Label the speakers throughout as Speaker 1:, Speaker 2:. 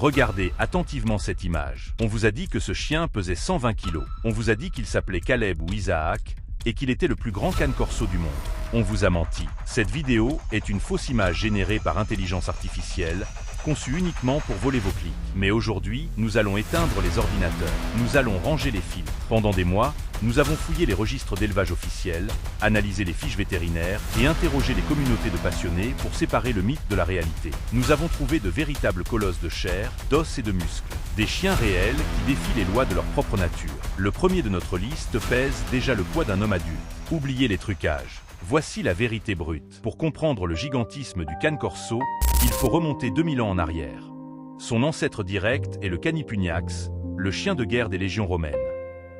Speaker 1: Regardez attentivement cette image. On vous a dit que ce chien pesait 120 kg. On vous a dit qu'il s'appelait Caleb ou Isaac et qu'il était le plus grand cane corso du monde. On vous a menti. Cette vidéo est une fausse image générée par intelligence artificielle, conçue uniquement pour voler vos clics. Mais aujourd'hui, nous allons éteindre les ordinateurs. Nous allons ranger les films. Pendant des mois, nous avons fouillé les registres d'élevage officiels, analysé les fiches vétérinaires et interrogé les communautés de passionnés pour séparer le mythe de la réalité. Nous avons trouvé de véritables colosses de chair, d'os et de muscles. Des chiens réels qui défient les lois de leur propre nature. Le premier de notre liste pèse déjà le poids d'un homme adulte. Oubliez les trucages. Voici la vérité brute. Pour comprendre le gigantisme du cane corso, il faut remonter 2000 ans en arrière. Son ancêtre direct est le Canipuniax, le chien de guerre des légions romaines.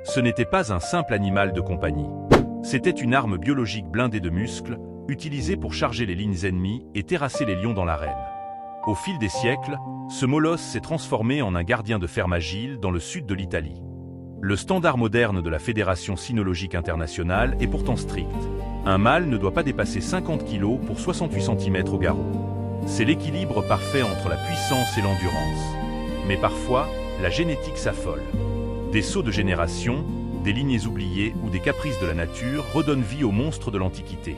Speaker 1: Ce n'était pas un simple animal de compagnie. C'était une arme biologique blindée de muscles, utilisée pour charger les lignes ennemies et terrasser les lions dans l'arène. Au fil des siècles, ce molosse s'est transformé en un gardien de ferme agile dans le sud de l'Italie. Le standard moderne de la Fédération cynologique internationale est pourtant strict. Un mâle ne doit pas dépasser 50 kg pour 68 cm au garrot. C'est l'équilibre parfait entre la puissance et l'endurance. Mais parfois, la génétique s'affole. Des sauts de génération, des lignées oubliées ou des caprices de la nature redonnent vie aux monstres de l'Antiquité.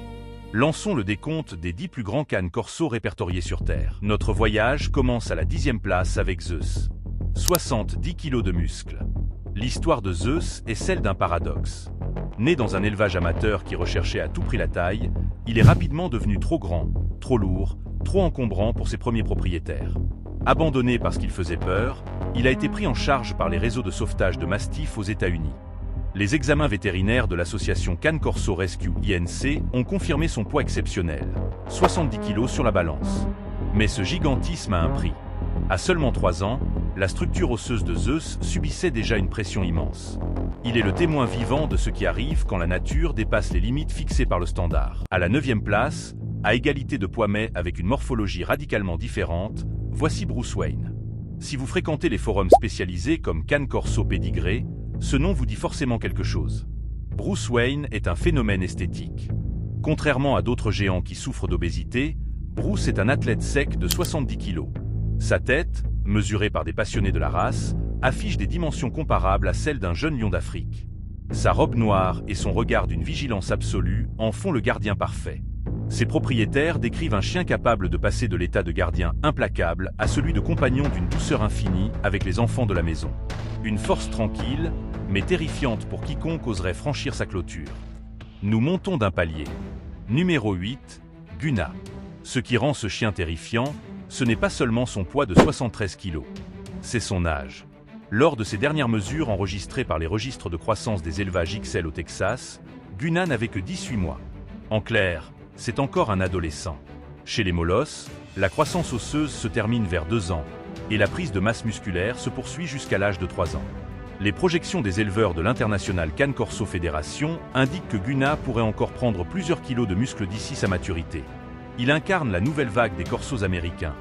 Speaker 1: Lançons le décompte des 10 plus grands canes corso répertoriés sur Terre. Notre voyage commence à la 10e place avec Zeus. 70 kg de muscles. L'histoire de Zeus est celle d'un paradoxe. Né dans un élevage amateur qui recherchait à tout prix la taille, il est rapidement devenu trop grand, trop lourd, trop encombrant pour ses premiers propriétaires. Abandonné parce qu'il faisait peur, il a été pris en charge par les réseaux de sauvetage de mastifs aux États-Unis. Les examens vétérinaires de l'association Cane Corso Rescue INC ont confirmé son poids exceptionnel, 70 kg sur la balance. Mais ce gigantisme a un prix. À seulement 3 ans, la structure osseuse de Zeus subissait déjà une pression immense. Il est le témoin vivant de ce qui arrive quand la nature dépasse les limites fixées par le standard. À la 9e place, à égalité de poids mais avec une morphologie radicalement différente, voici Bruce Wayne. Si vous fréquentez les forums spécialisés comme Cane Corso Pédigré, ce nom vous dit forcément quelque chose. Bruce Wayne est un phénomène esthétique. Contrairement à d'autres géants qui souffrent d'obésité, Bruce est un athlète sec de 70 kg. Sa tête, mesurée par des passionnés de la race, affiche des dimensions comparables à celles d'un jeune lion d'Afrique. Sa robe noire et son regard d'une vigilance absolue en font le gardien parfait. Ses propriétaires décrivent un chien capable de passer de l'état de gardien implacable à celui de compagnon d'une douceur infinie avec les enfants de la maison. Une force tranquille, mais terrifiante pour quiconque oserait franchir sa clôture. Nous montons d'un palier. Numéro 8, Guna. Ce qui rend ce chien terrifiant, ce n'est pas seulement son poids de 73 kg, c'est son âge. Lors de ses dernières mesures enregistrées par les registres de croissance des élevages XL au Texas, Guna n'avait que 18 mois. En clair, c'est encore un adolescent. Chez les molosses, la croissance osseuse se termine vers 2 ans, et la prise de masse musculaire se poursuit jusqu'à l'âge de 3 ans. Les projections des éleveurs de l'International Cane Corso Fédération indiquent que Guna pourrait encore prendre plusieurs kilos de muscles d'ici sa maturité. Il incarne la nouvelle vague des corsos américains,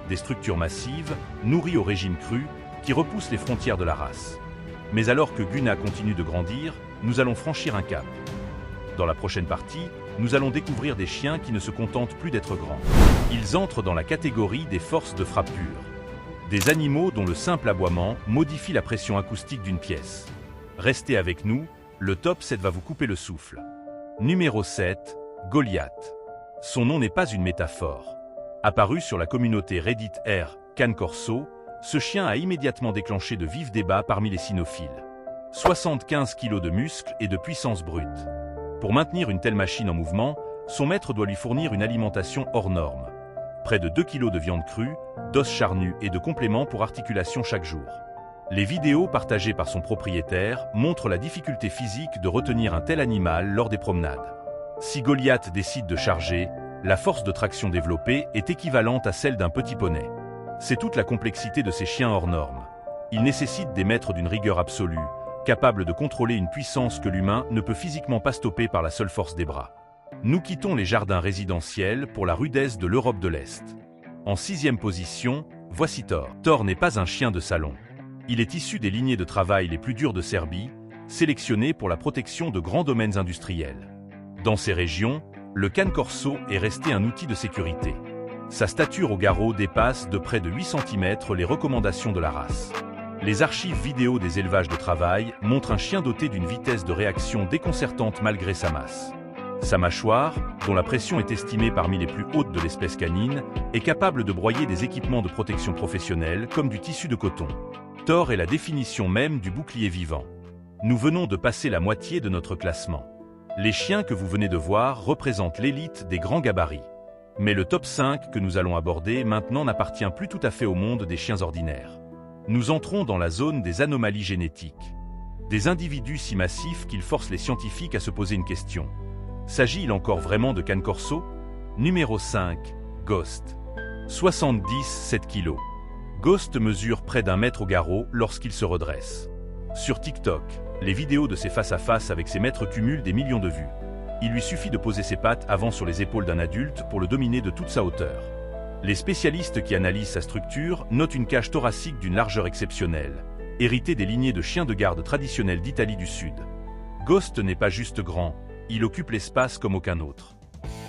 Speaker 1: des structures massives, nourries au régime cru, qui repoussent les frontières de la race. Mais alors que Guna continue de grandir, nous allons franchir un cap. Dans la prochaine partie, nous allons découvrir des chiens qui ne se contentent plus d'être grands. Ils entrent dans la catégorie des forces de frappe pure. Des animaux dont le simple aboiement modifie la pression acoustique d'une pièce. Restez avec nous, le top 7 va vous couper le souffle. Numéro 7, Goliath. Son nom n'est pas une métaphore. Apparu sur la communauté Reddit R, Cane Corso, ce chien a immédiatement déclenché de vifs débats parmi les cynophiles. 75 kg de muscles et de puissance brute. Pour maintenir une telle machine en mouvement, son maître doit lui fournir une alimentation hors norme. Près de 2 kg de viande crue, d'os charnus et de compléments pour articulation chaque jour. Les vidéos partagées par son propriétaire montrent la difficulté physique de retenir un tel animal lors des promenades. Si Goliath décide de charger, la force de traction développée est équivalente à celle d'un petit poney. C'est toute la complexité de ces chiens hors normes. Ils nécessitent des maîtres d'une rigueur absolue, capables de contrôler une puissance que l'humain ne peut physiquement pas stopper par la seule force des bras. Nous quittons les jardins résidentiels pour la rudesse de l'Europe de l'Est. En 6e position, voici Thor. Thor n'est pas un chien de salon. Il est issu des lignées de travail les plus dures de Serbie, sélectionnées pour la protection de grands domaines industriels. Dans ces régions, le cane corso est resté un outil de sécurité. Sa stature au garrot dépasse de près de 8 cm les recommandations de la race. Les archives vidéo des élevages de travail montrent un chien doté d'une vitesse de réaction déconcertante malgré sa masse. Sa mâchoire, dont la pression est estimée parmi les plus hautes de l'espèce canine, est capable de broyer des équipements de protection professionnelle comme du tissu de coton. Thor est la définition même du bouclier vivant. Nous venons de passer la moitié de notre classement. Les chiens que vous venez de voir représentent l'élite des grands gabarits. Mais le top 5 que nous allons aborder maintenant n'appartient plus tout à fait au monde des chiens ordinaires. Nous entrons dans la zone des anomalies génétiques. Des individus si massifs qu'ils forcent les scientifiques à se poser une question. S'agit-il encore vraiment de Cane Corso? Numéro 5, Ghost. 77 kg. Ghost mesure près d'1 mètre au garrot lorsqu'il se redresse. Sur TikTok, les vidéos de ses face-à-face avec ses maîtres cumulent des millions de vues. Il lui suffit de poser ses pattes avant sur les épaules d'un adulte pour le dominer de toute sa hauteur. Les spécialistes qui analysent sa structure notent une cage thoracique d'une largeur exceptionnelle, héritée des lignées de chiens de garde traditionnels d'Italie du Sud. Ghost n'est pas juste grand, il occupe l'espace comme aucun autre.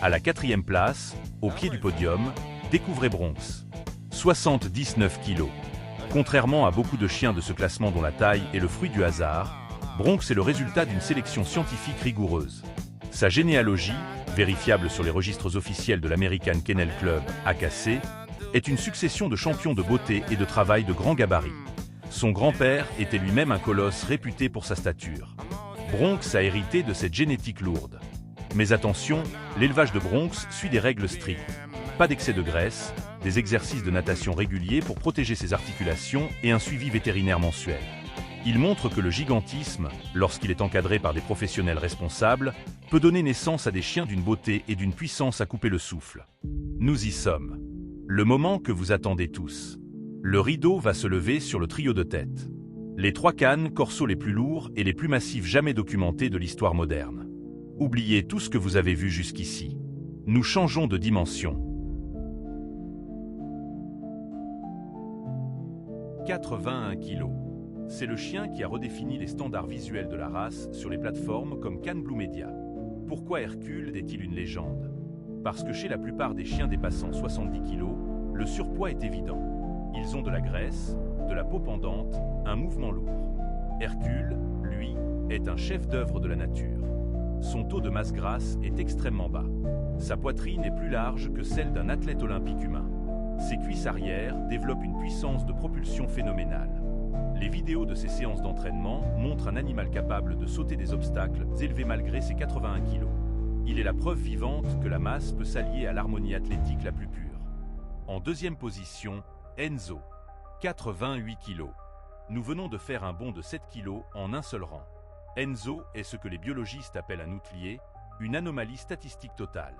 Speaker 1: À la 4e place, au pied du podium, découvrez Bronx. 79 kg. Contrairement à beaucoup de chiens de ce classement dont la taille est le fruit du hasard, Bronx est le résultat d'une sélection scientifique rigoureuse. Sa généalogie, vérifiable sur les registres officiels de l'American Kennel Club, AKC, est une succession de champions de beauté et de travail de grand gabarit. Son grand-père était lui-même un colosse réputé pour sa stature. Bronx a hérité de cette génétique lourde. Mais attention, l'élevage de Bronx suit des règles strictes. Pas d'excès de graisse, des exercices de natation réguliers pour protéger ses articulations et un suivi vétérinaire mensuel. Il montre que le gigantisme, lorsqu'il est encadré par des professionnels responsables, peut donner naissance à des chiens d'une beauté et d'une puissance à couper le souffle. Nous y sommes. Le moment que vous attendez tous. Le rideau va se lever sur le trio de tête. Les 3 canes corso les plus lourds et les plus massifs jamais documentés de l'histoire moderne. Oubliez tout ce que vous avez vu jusqu'ici. Nous changeons de dimension. 81 kg. C'est le chien qui a redéfini les standards visuels de la race sur les plateformes comme Cannes Blue Media. Pourquoi Hercule est-il une légende? Parce que chez la plupart des chiens dépassant 70 kg, le surpoids est évident. Ils ont de la graisse, de la peau pendante, un mouvement lourd. Hercule, lui, est un chef-d'œuvre de la nature. Son taux de masse grasse est extrêmement bas. Sa poitrine est plus large que celle d'un athlète olympique humain. Ses cuisses arrière développent une puissance de propulsion phénoménale. Les vidéos de ses séances d'entraînement montrent un animal capable de sauter des obstacles élevés malgré ses 81 kg. Il est la preuve vivante que la masse peut s'allier à l'harmonie athlétique la plus pure. En 2e position, Enzo. 88 kg. Nous venons de faire un bond de 7 kg en un seul rang. Enzo est ce que les biologistes appellent un outlier, une anomalie statistique totale.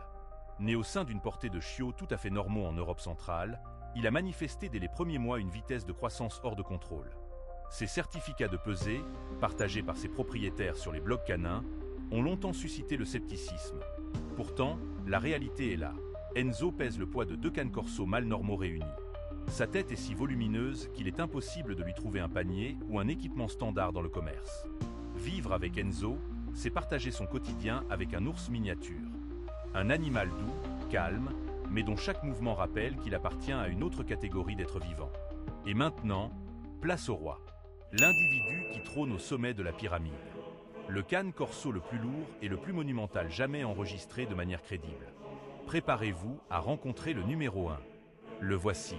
Speaker 1: Né au sein d'une portée de chiots tout à fait normaux en Europe centrale, il a manifesté dès les premiers mois une vitesse de croissance hors de contrôle. Ces certificats de pesée, partagés par ses propriétaires sur les blogs canins, ont longtemps suscité le scepticisme. Pourtant, la réalité est là. Enzo pèse le poids de 2 canes corso mâles normaux réunis. Sa tête est si volumineuse qu'il est impossible de lui trouver un panier ou un équipement standard dans le commerce. Vivre avec Enzo, c'est partager son quotidien avec un ours miniature. Un animal doux, calme, mais dont chaque mouvement rappelle qu'il appartient à une autre catégorie d'êtres vivants. Et maintenant, place au roi. L'individu qui trône au sommet de la pyramide. Le cane corso le plus lourd et le plus monumental jamais enregistré de manière crédible. Préparez-vous à rencontrer le numéro 1. Le voici.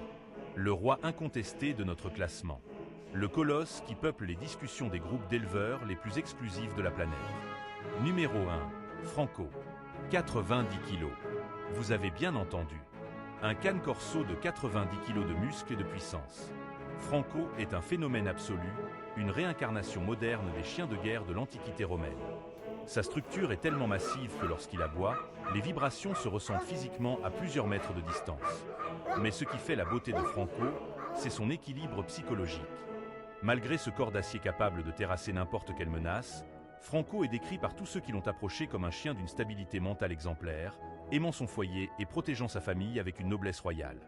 Speaker 1: Le roi incontesté de notre classement. Le colosse qui peuple les discussions des groupes d'éleveurs les plus exclusifs de la planète. Numéro 1. Franco. 90 kg. Vous avez bien entendu. Un cane corso de 90 kg de muscles et de puissance. Franco est un phénomène absolu, une réincarnation moderne des chiens de guerre de l'Antiquité romaine. Sa structure est tellement massive que lorsqu'il aboie, les vibrations se ressentent physiquement à plusieurs mètres de distance. Mais ce qui fait la beauté de Franco, c'est son équilibre psychologique. Malgré ce corps d'acier capable de terrasser n'importe quelle menace, Franco est décrit par tous ceux qui l'ont approché comme un chien d'une stabilité mentale exemplaire, aimant son foyer et protégeant sa famille avec une noblesse royale.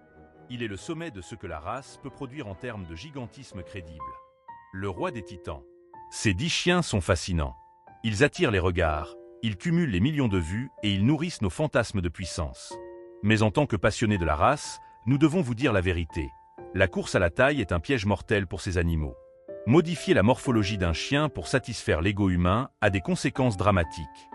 Speaker 1: Il est le sommet de ce que la race peut produire en termes de gigantisme crédible. Le roi des titans. Ces 10 chiens sont fascinants. Ils attirent les regards, ils cumulent les millions de vues et ils nourrissent nos fantasmes de puissance. Mais en tant que passionnés de la race, nous devons vous dire la vérité. La course à la taille est un piège mortel pour ces animaux. Modifier la morphologie d'un chien pour satisfaire l'ego humain a des conséquences dramatiques.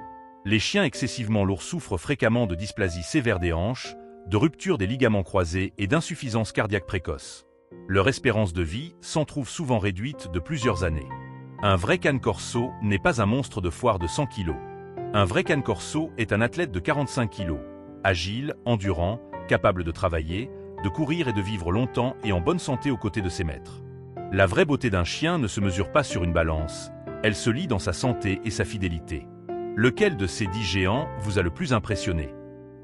Speaker 1: Les chiens excessivement lourds souffrent fréquemment de dysplasie sévère des hanches, de rupture des ligaments croisés et d'insuffisance cardiaque précoce. Leur espérance de vie s'en trouve souvent réduite de plusieurs années. Un vrai cane corso n'est pas un monstre de foire de 100 kg. Un vrai cane corso est un athlète de 45 kg, agile, endurant, capable de travailler, de courir et de vivre longtemps et en bonne santé aux côtés de ses maîtres. La vraie beauté d'un chien ne se mesure pas sur une balance, elle se lie dans sa santé et sa fidélité. Lequel de ces 10 géants vous a le plus impressionné?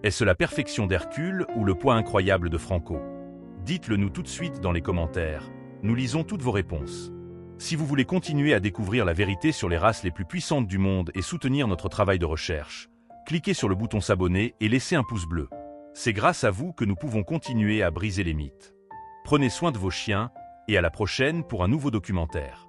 Speaker 1: Est-ce la perfection d'Hercule ou le poids incroyable de Franco? Dites-le nous tout de suite dans les commentaires, nous lisons toutes vos réponses. Si vous voulez continuer à découvrir la vérité sur les races les plus puissantes du monde et soutenir notre travail de recherche, cliquez sur le bouton s'abonner et laissez un pouce bleu. C'est grâce à vous que nous pouvons continuer à briser les mythes. Prenez soin de vos chiens et à la prochaine pour un nouveau documentaire.